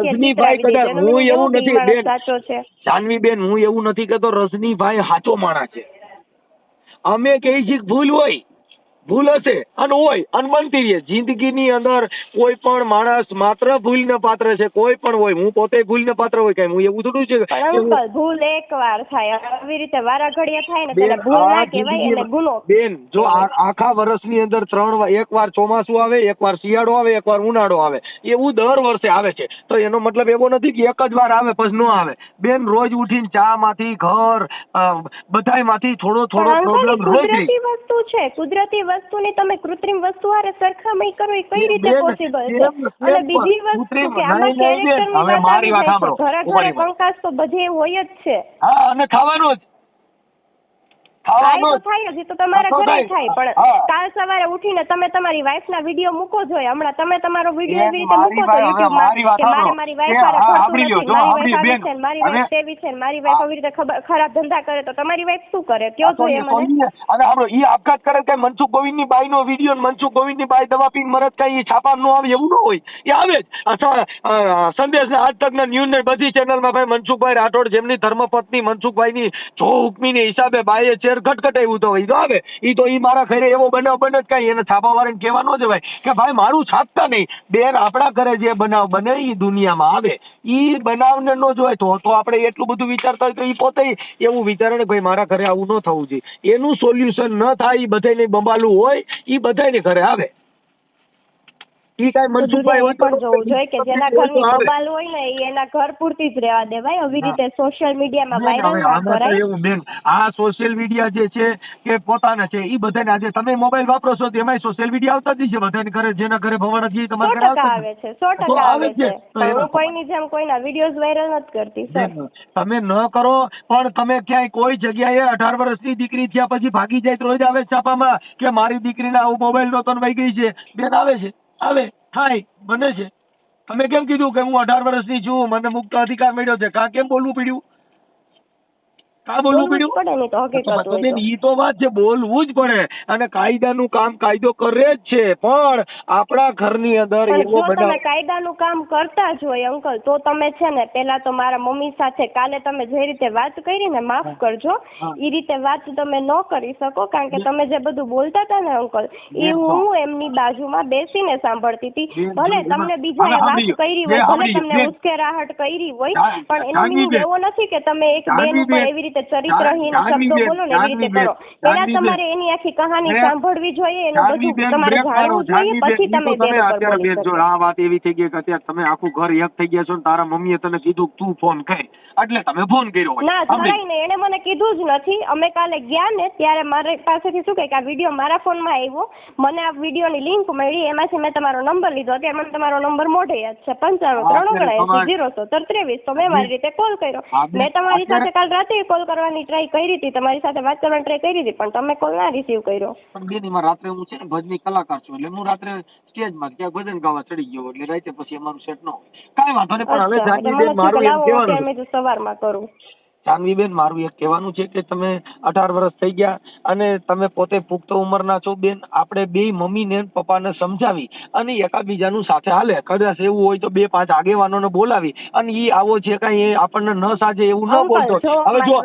રજનીભાઈ કદાચ હું એવું નથી બેન, સાચો છે જાનવી બેન, હું એવું નથી કહેતો રજનીભાઈ સાચો માણસ છે. અમે કહીએ છીએ ભૂલ હોય, ભૂલ હશે અને હોય અને બનતી રહે જિંદગીની અંદર. કોઈ પણ માણસ માત્ર ભૂલને પાત્ર છે, કોઈ પણ હોય, હું પોતે ભૂલને પાત્ર હોય, કઈ હું એવું થોડું છે. અંકલ ભૂલ એકવાર થાય, આવી રીતે વારા ઘડીએ થાય ને ત્યારે ભૂલ ના કહેવાય એને ગુનો. બેન જો આખા વર્ષની અંદર 3 વાર, એકવાર ચોમાસું આવે, એકવાર શિયાળો આવે, એકવાર ઉનાળો આવે, એવું દર વર્ષે આવે છે. તો એનો મતલબ એવો નથી કે એક જ વાર આવે પછી ન આવે. બેન રોજ ઉઠીને ચા માંથી, ઘર, બધાય માંથી થોડો પ્રોબ્લેમ રોજ કુદરતી વસ્તુ છે. કુદરતી વસ્તુની તમે કૃત્રિમ વસ્તુ હારે સરખામણી કરો એ કઈ રીતે પોસિબલ છે? અને બીજી વસ્તુ કે આમાં કેરેક્ટરની વાત આવી જાય છે, ઘરે કંકાસ તો બધે હોય જ છે. હા, અને ખાવાનું જ થવાનો તો થાય જ, એ તો તમારા તો ઘરે થાય. થાય, પણ હા. કાલ સવારે ઉઠીને તમે તમારી વાઈફના વિડીયો મૂકો જોઈએ. હમણાં તમે તમારો વિડીયો એવી રીતે મારી મૂકો છો વાત- હવે યુટ્યુબમાં મારી વાત કે સાંભળો. મારી એ વાઈફ હા, હારે સાંભળી ફરતું લ્યો. નથી, જો મારી સાંભળી વાઈફ આવી બેન. છે ને મારી હવે- વાઈફ તેવી છે ને મારી વાઈફ આવી રીતે ખરાબ ધંધા કરે, તો તમારી વાઈફ શું કરે કયો જોઈએ મને? અને આપણો ઈ આપઘાત કરે કે મનસુખ ગોવિંદની બાઈનો વિડીયો, મનસુખ ગોવિંદની બાઈ દવા પીને મરત કઈ ઈ છાપામાં ન આવે એવું ન હોય. એ આવે જ. સંદેશ આજ તકના ન્યૂઝ ને બધી ચેનલમાં ભાઈ મનસુખભાઈ રાઠોડ જેમની ધર્મપત્ની મનસુખભાઈની જો હુકમીને હિસાબે બાઈએ ચેર ખટખટાવ્યું તો ઈ તો આવે. ઈ મારા ઘરે એવો બનાવ બને જ કઈ એને છાપાવાળાને કહેવા ન જવાય કે ભાઈ મારું છાપતા નહીં. બેન આપણા ઘરે જે બનાવ બને ઈ દુનિયામાં આવે. ઈ બનાવને ન જોય તો આપણે એટલું બધું વિચારતા હોય તો ઈ પોતે એવું વિચારે ને ભાઈ મારા ઘરે આવું ન થવું જોઈએ. એનું સોલ્યુશન ન થાય ઈ બધાને બંબાલું હોય ઈ બધાને ઘરે આવે. ઈ કાંઈ તો મનસુખભાઈ દુનિયા એ હોય પણ જોવું જોઈએ કે જેના ઘરની બબાલ હોય ને એ એના ઘર પૂરતી જ રહેવા દેવાય. આવી રીતે સોશિયલ મીડિયામાં વાયરલ ના આમાં તો કરાય. એવું બેન, આ સોશિયલ મીડિયા જે છે કે પોતાના છે ઈ બધાને આજે તમે મોબાઈલ વાપરો છો તો એમાંય સોશિયલ મીડિયા આવતા જ છે બધાને ઘરે, જેના ઘરે ભવન હતી 100% તમારા ઘરે આવે છે, 100% આવે છે. પણ હું કોઈની જેમ કોઈના વિડીયોઝ વાયરલ નથી કરતી સર. તમે ન કરો પણ તમે ક્યાંય કોઈ જગ્યાએ 18 વર્ષની દીકરી થયા પછી ભાગી જાય તો રોજ આવે છાપામાં કે મારી દીકરીને આવું મોબાઈલ નહોતો ને વહી ગઈ છે. બેન આવે છે, આવે થાય બને છે. તમે કેમ કીધું કે હું 18 વર્ષની છું, મને મુક્ત અધિકાર મળ્યો છે? કેમ બોલવું પડ્યું? બોલવું બોલવું જ પડ્યું? પડે ને તો હકીકત હોય તો. બેન ઈ તો વાત છે, બોલવું જ પડે. અને કાયદાનું કામ કાયદો કરે જ છે, પણ આપણા ઘરની અંદર પણ એવો જો તમે બનાવ કાયદાનું કામ કરતા જ હોય અંકલ તો તમે છે ને પેલા તો મારા મમ્મી સાથે કાલે તમે જે રીતે વાત કરી ને, માફ કરજો, એ રીતે વાત તમે ન કરી શકો, કારણ કે તમે જે બધું બોલતા હતા ને અંકલ એ હું એમની બાજુમાં બેસીને સાંભળતી હતી. ભલે તમને બીજાએ વાત કરી હોય, ભલે તમને ઉશ્કેરાહટ કરી હોય, પણ એનો મીનિંગ એવો નથી કે તમે એક બેન ઉપર એવી રીતે ચરિત્રહીન શબ્દો બોલો ને એવી રીતે કરો. પેલા તમારે એની આખી કહાની સાંભળવી જોઈએ, એનું બધું તમારે જાણવું જોઈએ, પછી તમે બેન ઉપર બોલી શકો. આ વાત એવી થઈ ગઈ કે અત્યારે તમે આખું ઘર એક થઈ ગયા છો ને તારા મમ્મીએ તને કીધું તું ફોન કર એટલે તમે ફોન કર્યો હોય. ના જરાય નહીં, એને મને કીધું જ નથી. અમે કાલે ગયા ને ત્યારે મારી પાસેથી શું કહે કે આ વિડીયો મારા ફોનમાં આવ્યો, મને આ વિડીયોની લિંક મળી, એમાંથી મેં તમારો નંબર લીધો. અત્યારે મને તમારો નંબર મોઢે યાદ છે, 95 તો મેં મારી રીતે કોલ કર્યો. મેં તમારી સાથે કાલ રાતે કોલ કરવાની ટ્રાય કરી હતી, તમારી સાથે વાત કરવાની ટ્રાય કરી હતી, પણ તમે કોલ ના રિસીવ કર્યો. પણ બેન એમાં રાત્રે હું છે ને ભજની કલાકાર છું, એટલે હું રાત્રે સ્ટેજમાં ક્યાંક ભજન ગાવા ચડી ગયો, એટલે રાતે પછી અમારું સેટ ન હોય. કાંઈ વાંધો નહીં. પણ હવે જાનવીબેન મારું એમ કહેવાનું છે, સવારમાં કરું. જાનવીબેન મારું એક કહેવાનું છે કે તમે 18 વર્ષ થઈ ગયા અને તમે પોતે પુખ્ત ઉંમરના છો બેન. આપણે બે મમ્મીને પપ્પાને સમજાવી અને એકાબીજાનું સાથે હાલે. કદાચ એવું હોય તો 2-5 આગેવાનોને બોલાવી અને ઈ આવો છે કાંઈ એ આપણને ન સાજે એવું ન બોલતો. હવે જો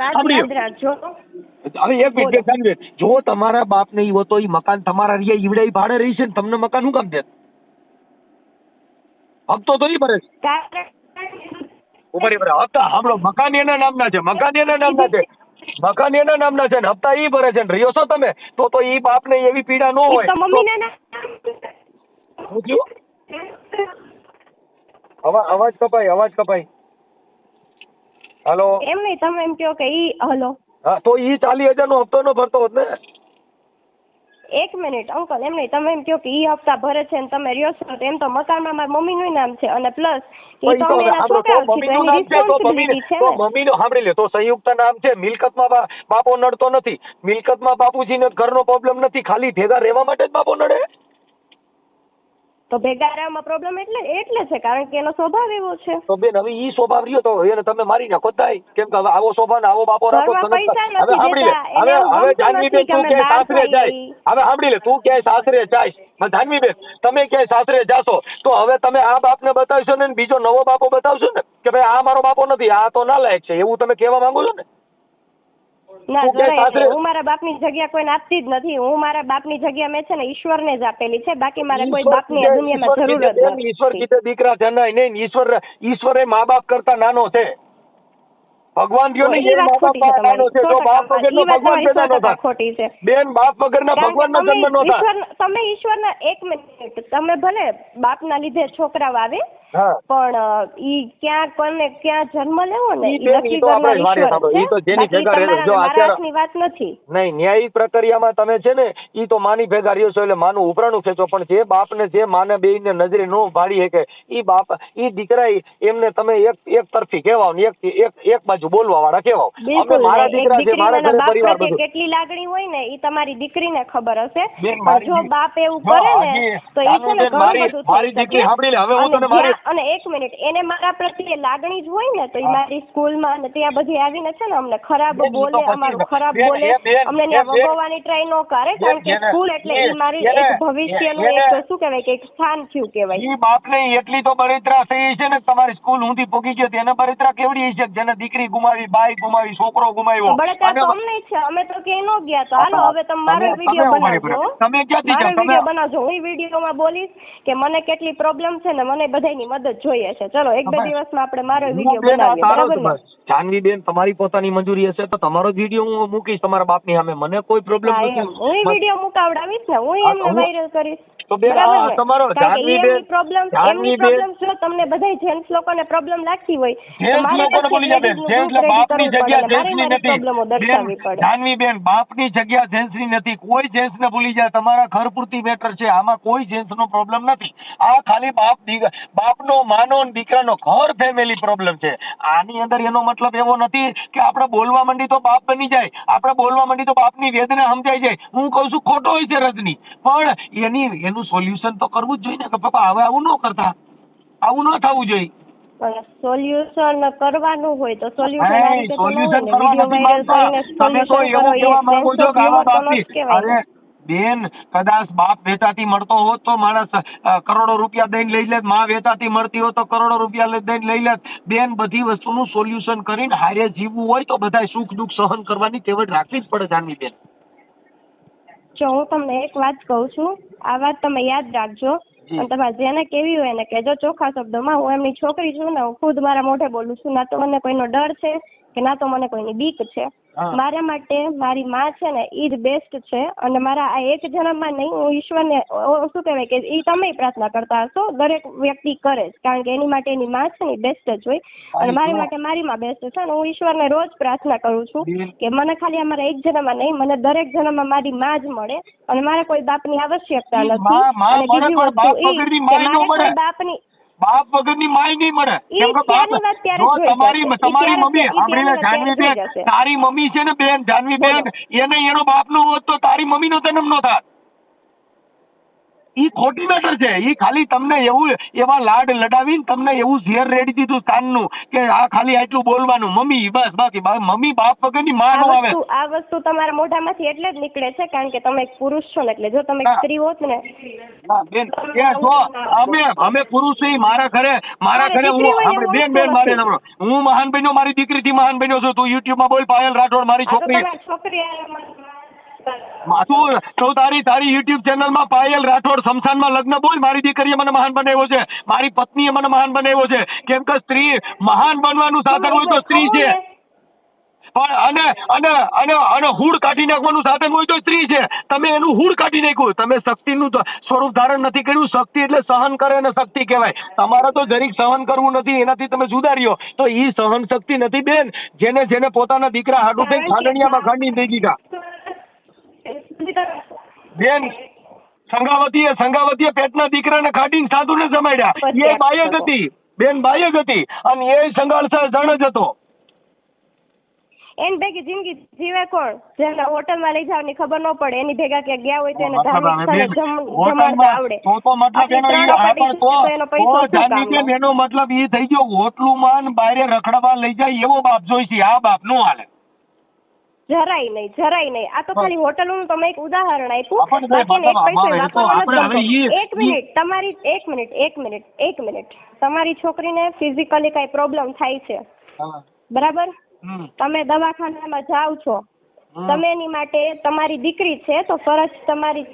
હવે એક મિનિટ જાનવી, જો તમારા બાપ ને ઈ હોતો ઈ મકાન તમારા રહ્યા ઈવડે ઈ ભાડે રહી છે ને તમને મકાન શું કામ દે? હપ્તો તો ઈ ભરે છે. ઉપર હપ્તા સાંભળો, મકાન એના નામના છે, મકાન એના નામના છે, મકાન એના નામના છે ને હપ્તા ઈ ભરે છે ને રહ્યો છો તમે તો ઈ બાપ ને એવી પીડા ન હોય. અવાજ કપાય. હાલો એમ નહીં, તમે એમ કહો કે ઈ હલો હા તો ઈ 40,000 નો હપ્તો નો ભરતો હોત ને. એક મિનિટ અંકલ, એમ નહીં, તમે એમ કહો કે ઈ હપ્તા ભરે છે ને તમે રહ્યો છો, એમ તો મકાનમાં મારા મમ્મીનું નામ છે અને પ્લસ ઈ તો એના છોકરાઓ છે, તો એની રિસ્પોન્સિબિલિટી છે ને. મમ્મીનું સાંભળી લે તો સંયુક્ત નામ છે, મિલકતમાં બાપો નડતો નથી, મિલકતમાં બાપુજીને ઘરનો પ્રોબ્લેમ નથી, ખાલી ભેગા રહેવા માટે જ બાપો નડે. તો ભેગા રહેવામાં પ્રોબ્લેમ એટલે છે કારણ કે એનો સ્વભાવ એવો છે. તો બેન હવે ઈ સ્વભાવ રહ્યો તો એને તમે મારી નાખો થાય, કેમ કે હવે આવો સ્વભાવ ને આવો બાપો રાખો. હવે સાંભળી લે, હવે જાનવીબેન તું ક્યાંય સાસરે જાય, હવે સાંભળી લે તું ક્યાંય સાસરે જાય જાનવીબેન, તમે ક્યાંય સાસરે જાશો તો હવે તમે આ બાપને બતાવશો ને બીજો નવો બાપો બતાવશો ને કે ભાઈ આ મારો બાપો નથી, આ તો નાલાયક છે, એવું તમે કહેવા માંગો છો ને? ના જરાય, હું મારા બાપની જગ્યા કોઈને આપતી જ નથી. હું મારા બાપની જગ્યા મેં છે ને ઈશ્વરને જ આપેલી છે, બાકી મારે કોઈ બાપની આ દુનિયામાં જરૂર જ નથી. ઈશ્વર કીધે દીકરા જનાય નહીં, ઈશ્વર એ મા બાપ કરતા નાનો છે. ભગવાન થયો ને એ મા બાપ નાનો છે. જો બાપ વગરનો ભગવાન પેદા ન થાય ખોટી છે બેન, બાપ વગરના ભગવાનનો જન્મ ન થાય. તમે ઈશ્વરના, એક મિનિટ, તમે ભલે બાપના લીધે છોકરાઓ આવે હા. પણ ઈ ક્યાં કોને ક્યાં જન્મ લેવો ને ઈ ઈ બેન, નક્કી ઈ તો આપણે કરનાર વારે ઈશ્વર સાંભળો. છે. ઈ તો જેની બાકી ભેગા રહેલો. તમારા જો ને મારા અત્યારે હાથની વાત નથી. નહીં, ન્યાયી પ્રક્રિયામાં તમે છે ને ઈ તો માની ભેગા રહ્યો છો એટલે માનું ઉપરાણું ખેંચો, પણ જે બાપને જે માને બેયને નજરે નો ભાળી શકે ઈ બાપ ઈ દીકરા એમને તમે એક તરફી કહેવાઓ ને એક બાજુ બોલવા વાળા કહેવાઓ. અમે બિલકુલ મારા નહીં. એક દીકરા છે, મારા દીકરીના ઘરે બાપ પરિવાર પ્રત્યે બધું. કેટલી લાગણી હોય ને ઈ તમારી દીકરીને ખબર હશે. બેન, પણ મારી જો દી- બાપ એવું જો કરે ને હજી તો ઈ છે ને બેન, ઘણું મારી બધું મારી થઈ દીકરી શકે. સાંભળી લે. હવે હું અને તને મારી અને એક મિનિટ, એને મારા પ્રત્યે લાગણી જ હોય ને તો ઈ મારી સ્કૂલમાં અને ત્યાં બધી આવીને છે ને અમને ખરાબ બેન, ઈ તો બોલે, પછી અમારું ખરાબ બેન, બોલે, એ બેન, અમને એ ત્યાં બેન, વગોવવાની ટ્રાય ન કરે. કારણ કે જેને- સ્કૂલ એટલે ઈ મારી જેને- એક ભવિષ્યનું જેને- એક શું કહેવાય કે એક સ્થાન થયું કહેવાય. ઈ બાપને એટલી તો બળતરા થઈ છે ને તમારી સ્કૂલ ઊંધી પોગી ગયો તેને બળતરા કેવડી છે જેને દીકરી ગુમાવી, બાઈ ગુમાવી, છોકરો ગુમાવ્યો. બળતરા તો અમને જ છે, અમે તો ક્યાંય ન ગયા. તો હાલો હવે તમે મારો વિડીયો બનાવજો. તમે ક્યાંથી મારો જાઓ? વિડીયો બનાવજો. હું વિડીયોમાં બોલીશ કે મને કેટલી પ્રોબ્લેમ છે ને મને બધાની મદદ જોઈએ છે. ચલો એક બે દિવસમાં આપણે મારો વિડીયો બનાવીએ, બરાબર ને? જાનવી બેન, તમારી પોતાની મંજૂરી હશે તો તમારો વિડીયો હું મૂકીશ તમારા બાપની સામે. મને કોઈ પ્રોબ્લેમ હા, નથી. એમ. હું વિડીયો મુકાવડાવીશ ને, હું હા, એમને હું- વાયરલ કરીશ. તો બેન, બરાબર આ ને? તમારો કારણ કે જાનવી એમની બેન- પ્રોબ્લેમ જાનવી બેન- જો તમને બધા જેન્ટ્સ લોકોને પ્રોબ્લેમ લાગતી હોય તો જેન્ટ્સ મારે લોકોને પછી બોલી જાય બેન. ladies નું જેન્ટ્સ group ready બાપની કરવું જગ્યા પડે અને જેન્ટ્સની મારી નથી. પ્રોબ્લેમો બેન, દર્શાવવી પડે. જાનવી બેન, બાપની જગ્યા જેન્ટ્સની નથી. કોઈ જેન્ટ્સને ભૂલી જાય. તમારા ઘર પૂરતી મેટર છે. આમાં કોઈ જેન્ટ્સનો પ્રોબ્લેમ નથી. આ ખાલી બાપનો, માનો ને દીકરાનો ઘર ફેમિલી પ્રોબ્લેમ છે. આની અંદર એનો મતલબ એવો નથી કે આપણે બોલવા માંડી તો બાપ બની જાય, આપણે બોલવા માંડી તો બાપની વેદના સમજાઈ જાય. હું કહું છું ખોટો હોય છે રજની, પણ એનું સોલ્યુશન તો કરવું જ જોઈએ ને કે પપ્પા હવે આવું ન કરતા, આવું ન થવું જોઈએ. પણ સોલ્યુશન કરવાનું હોય તો સોલ્યુશન આ રીતે તો ન હોય સોલ્યુશન ને. કરવા વિડીયો નથી વાયરલ માંગતા. કરીને તમે તો સોલ્યુશન એવું કરો, કહેવા એ માંગો sense છો of કે આવા humor તો ન બાપની, જ કહેવાય. અરે બેન, કદાચ બાપ વેચાતી મળતો હોત તો માણસ કરોડો રૂપિયા દઈને લઈ લેત. માં વેચાતી મળતી હોત તો કરોડો રૂપિયા દઈને લઈ લેત. બેન, બધી વસ્તુનું સોલ્યુશન કરીને હારે જીવવું હોય તો બધાય સુખ દુઃખ સહન કરવાની તેવડ રાખવી જ પડે જાનવી બેન. જો હું તમને એક વાત કહું છું, આ વાત તમે યાદ રાખજો. અને તમારે જેને કેવી હોય એને કહેજો ચોખ્ખા શબ્દોમાં. હું એમની છોકરી છું ને, હું ખુદ મારા મોઢે બોલું છું. ના તો મને કોઈનો ડર છે કે ના તો મને કોઈની બીક છે. મારા માટે મારી માં છે ને ઈ જ બેસ્ટ છે. અને મારા આ એક જન્મમાં નહીં, હું ઈશ્વરને શું કહેવાય કે ઈ તમે પ્રાર્થના કરતા હશો, દરેક વ્યક્તિ કરે છે. કારણ કે એની માટે એની માં છે ને બેસ્ટ જ હોય અને મારી માટે મારી માં બેસ્ટ છે. અને હું ઈશ્વરને રોજ પ્રાર્થના કરું છું કે મને ખાલી અમારા એક જન્મમાં નહીં, મને દરેક જન્મમાં મારી માં જ મળે અને મારે કોઈ બાપની આવશ્યકતા નથી. અને બીજી વસ્તુ ઈ કે મારે કોઈ બાપની બાપ વગરની માય નહીં મળે. કેમ કે બાપ તમારી મમ્મી સાંભળી લે જાનવી બેન, તારી મમ્મી છે ને બેન, જાનવી બેન, એને એનો બાપ નો હોત તો તારી મમ્મી નો જન્મ નો થાત. ઈ ખોટી મેટર છે. ઈ ખાલી તમને એવું એવા લાડ લડાવીને તમને એવું ઝેર રેડી દીધું કાનનું કે આ ખાલી આટલું બોલવાનું મમ્મી, બસ. બાકી મમ્મી બાપ વગરની માં નો આવે. આ વસ્તુ તમારા મોઢામાંથી એટલે જ નીકળે છે કારણ કે તમે એક પુરુષ છો ને. એટલે જો તમે સ્ત્રી હોત ને બેન, જો અમે પુરુષ છીએ. મારા ઘરે હું બેન મારે હું મહાન બન્યો, મારી દીકરીથી મહાન બન્યો છું. તું યુટ્યુબ માં બોલ પાયલ રાઠોડ મારી છોકરી. તું તારી યુટ્યુબ ચેનલ માં પાયલ રાઠોડ શમશાનમાં લગ્ન બોલ. મારી દીકરીએ મને મહાન બનાવ્યો છે, મારી પત્નીએ મને મહાન બનાવ્યો છે. કેમ કે સ્ત્રી મહાન બનવાનું સાધન હોય તો સ્ત્રી છે, પણ અને હુડ કાઢી નાખવાનું સાધન હોય તો સ્ત્રી છે. તમે એનું હુડ કાઢી નાખ્યું. તમે શક્તિનું સ્વરૂપ ધારણ નથી કર્યું. શક્તિ એટલે સહન કરે અને શક્તિ કહેવાય. તમારે તો જરીક સહન કરવું નથી, એનાથી તમે સુધાર્યો તો ઈ સહન શક્તિ નથી બેન. જેને પોતાના દીકરા હાડું થઈ ખાંડણિયામાં ખાંડી દઈ દીધા બેન. સંગાવતીએ પેટના દીકરાને કાઢીને સાધુને જમાડ્યા. એ બાય જ હતી બેન, બાય જ હતી. અને એ સંગાળસા જણ જ હતો. એની ભેગી જિંદગી જીવે કોણ? જેને હોટલમાં લઈ જવાની ખબર ન પડે, એની ભેગા ક્યાં ગયા હોય તો એને ધાર્મિક સ્થળે જમાડતા આવડે. તો મતલબ એનો મતલબ એ થઈ ગયો હોટલું માં બારે રખડવા લઈ જાય એવો બાપ જોઈશે. આ બાપ નો હાલે જરાય નહીં. આ તો ખાલી હોટલનું તમે એક ઉદાહરણ આપ્યું. એક મિનિટ તમારી છોકરીને ફિઝિકલી કઈ પ્રોબ્લેમ થાય છે, બરાબર? તમે દવાખાનામાં જાઓ છો, તમે એની માટે, તમારી દીકરી છે તો ફરજ તમારી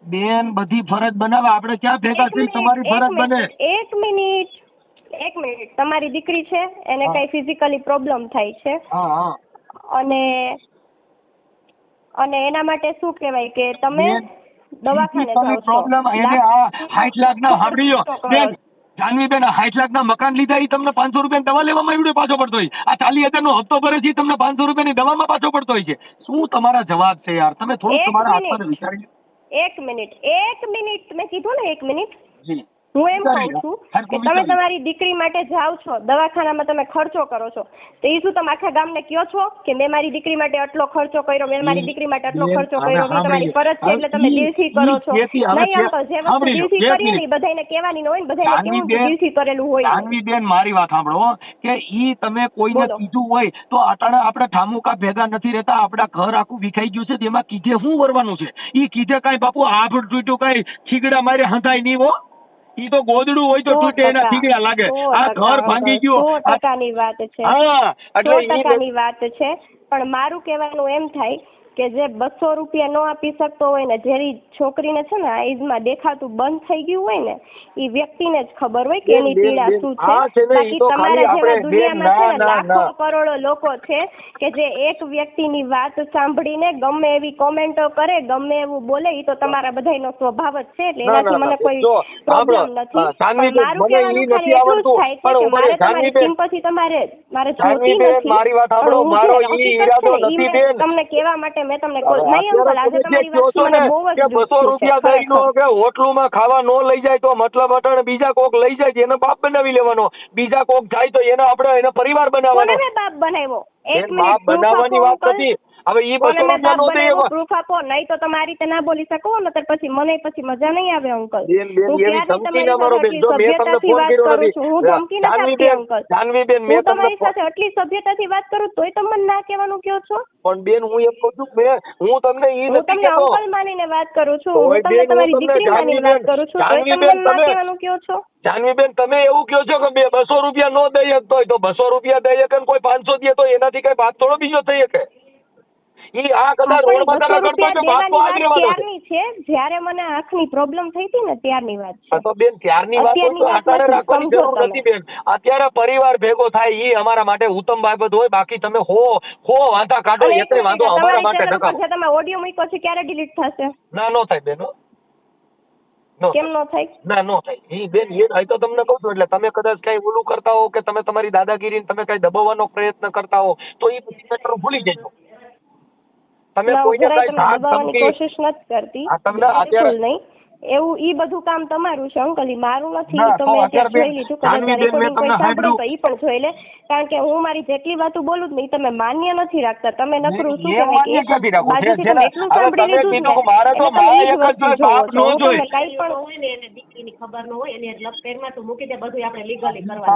બેન. બધી ફરજ બનાવે. આપણે ક્યાં ભેગા થઈ તમારી ફરજ બને? એક મિનિટ તમારી દીકરી છે, એને કઈ ફિઝિકલી પ્રોબ્લેમ થાય છે અને એના માટે શું કહેવાય કે તમે દવાખાને જાઓ છો. પ્રોબ્લેમ એને આ 60 લાખ ના સાંભળ્યો બેન, જાનવીબેન 60 લાખના મકાન લીધા એ તમને 500 રૂપિયાની દવા લેવામાં એવડો પાછો પડતો હોય, આ 40,000નો હપ્તો ભરે છે ઈ તમને 500 રૂપિયાની દવામાં પાછો પડતો હોય છે. શું તમારા જવાબ છે યાર? તમે થોડું એક તમારા મિનિટ. આત્માને વિચારી લો. એક મિનિટ મેં કીધું ને 1 મિનિટ. જી હું એમ વિચારી કહું લો. છું હરખું કે તમે વિચારી લો. તમારી દીકરી માટે જાઓ છો, દવાખાનામાં તમે ખર્ચો કરો છો, તો એ શું તમે આખા ગામને કહો છો કે મેં મારી દીકરી માટે આટલો ખર્ચો કર્યો, મેં મારી દીકરી માટે આટલો ખર્ચો કર્યો, એ તમારી ફરજ છે એટલે તમે દિલથી કરો છો? નહીં અંકલ, જે વસ્તુ દિલથી કરીએ ને એ બધાને કહેવાની ન હોય ને, બધાને કેવું કે દિલથી કરેલું હોય. જાનવીબેન મારી વાત સાંભળો કે ઈ તમે કોઈને બોલો. કીધું હોય તો અટાણે આપણે ઠામુકા ભેગા નથી રહેતા, આપણા ઘર આખું વિખાઈ ગયું છે, તેમાં કીધે શું વરવાનું છે? ઈ કીધે કાંઈ બાપુ આભ તૂટ્યું કાંઈ ખીગડા મારે હંધાય નહીં હો. ઈ તો ગોદડું હોય તો તૂટે, એના ખીગડા લાગે. આ ઘર ભાંગી ગયું. 100%ની વાત છે. હા એટલે 100%ની વાત છે. પણ મારું કહેવાનું એમ થાય કે જે 200 રૂપિયા ન આપી શકતો હોય ને, જેની છોકરીને છે ને આઈઝમાં દેખાતું બંધ થઈ ગયું હોય ને, એ વ્યક્તિને જ ખબર હોય કે એની પીડા શું છે. બાકી તમારા જેવા દુનિયામાં છે ને લાખો કરોડો લોકો છે કે જે એક વ્યક્તિની વાત સાંભળીને ગમે એવી કોમેન્ટો કરે, ગમે એવું બોલે, એ તો તમારા બધાનો સ્વભાવ જ છે, એટલે એનાથી મને કોઈ પ્રોબ્લેમ નથી. પણ મારું કહેવાનું ખાલી એટલું જ થાય છે કે મારે તમારી સિમ્પથી મારે જોતી નથી. મારી વાત સાંભળો, મારો ઈ ઈરાદો નથી બેન. તમને કહેવા માટે મેં તમને નહીં અંકલ, આજે તમારી વાત મને બહુ જ 200 રૂપિયા દઈ કે હોટલુમાં ખાવા નો લઈ જાય તો મતલબ અટાણે બીજા કોક લઈ જાય એને બાપ બનાવી લેવાનો, બીજા કોક જાય તો એને આપણે એનો પરિવાર બનાવવાનો. કોને મેં બાપ બનાવ્યો? એક બાપ મિનિટ, બનાવવાની વાત નથી. હવે ઈ 200 રૂપિયા નો દે પ્રૂફ આપો, નહીં તો તમે આ રીતે ના બોલી શકો ને, તો પછી મને પછી મજા નહીં આવે અંકલ. બેન હું એવી ક્યારેય ધમકી તમારી ના મારો સાથે બેન. જો મેં તમને સભ્યતાથી ફોન વાત કર્યો કરું નથી. છું. હું ધમકી નથી આપતી અંકલ. જાનવીબેન મેં હું તમારી તમને સાથે આટલી સભ્યતાથી વાત કરું તોય તમે મને ના કહેવાનું કહો છો? પણ બેન હું એમ કહું છું હું તમને ઈ હું નથી તમને કહેતો. અંકલ માનીને વાત કરું છું, ઓય હું તમને બેન, તમારી હું તમને દીકરી માનીને વાત કરું છું, તોય તમે મને ના કહેવાનું કહો છો? જાનવીબેન તમે એવું કહો છો કે 200 રૂપિયા નો દઈ શકતો હોય તો 200 રૂપિયા દઈ શકે ને કોઈ 500 દે તો એનાથી કઈ વાત થોડો બીજો થઈ શકે. ઈ આ કદાચ રોડ બજાર કરતો તો વાત તો આજ રહેવાનો છે. ત્યારની છે જ્યારે મને આંખની પ્રોબ્લેમ થઈ હતી ને ત્યારની વાત છે. હા તો બેન ત્યારની વાત અત્યારની તો વાત અત્યારે નથી, રાખવાની સમજો જરૂર તમે. નથી બેન. અત્યારે પરિવાર ભેગો થાય ઈ અમારા માટે ઉત્તમ બાબત હોય, બાકી તમે હો વાંધા કાઢો અને એક એટલે વાંધો મિનિટ, અમારા તમારી માટે ચેનલ પર નકામો. જે તમે ઓડિયો મૂક્યો છે ક્યારે ડિલીટ થશે? ના નો થાય બેન, નો કેમ ન થાય? ના નો થાય. ઈ બેન એ તો તમને કહું છું, એટલે તમે કદાચ કઈ ઓલું કરતા હો કે તમે તમારી દાદાગીરીને તમે કઈ દબાવવાનો પ્રયત્ન કરતા હો તો ઈ પછી મેટર ભૂલી જજો. તમે ના, કોઈને જરાય કઈ તમે ધાક દબાવવાની ધમકી કોશિશ નથી કરતી. આ તમને અત્યારે બિલકુલ નહીં. એવું ઈ બધું કામ તમારું છે અંકલ, ઈ મારું નથી. ના, ઈ તો તો મેં અત્યારે અત્યારે જોઈ બેન, લીધું. કદાચ જાનવીબેન, રેકોર્ડિંગ મેં તમને કોઈ સાંભળ્યું તો સાંભળ્યું. ઈ પણ જોઈ લે. કારણ કે હું મારી જેટલી વાતો બોલું જ ને ઈ તમે માન્ય નથી રાખતા. તમે નકરું શું એ કહેવાય માન્ય કે ક્યાંથી રાખું? બાજુથી જેને- તમે એટલું હવે સાંભળી તમે લીધું જ કીધું ને, કે મારે તો એટલે તમે માં ઈ જ એક જ વસ્તુ જોઈ, જોવો બાપ છો. નો હું જોઈ. તમને કાંઈ પણ હોય ને એને દીકરીની ખબર ન હોય એને લપેરમાં તો મૂકી દે, બધું આપણે લીગલી કરવાનું.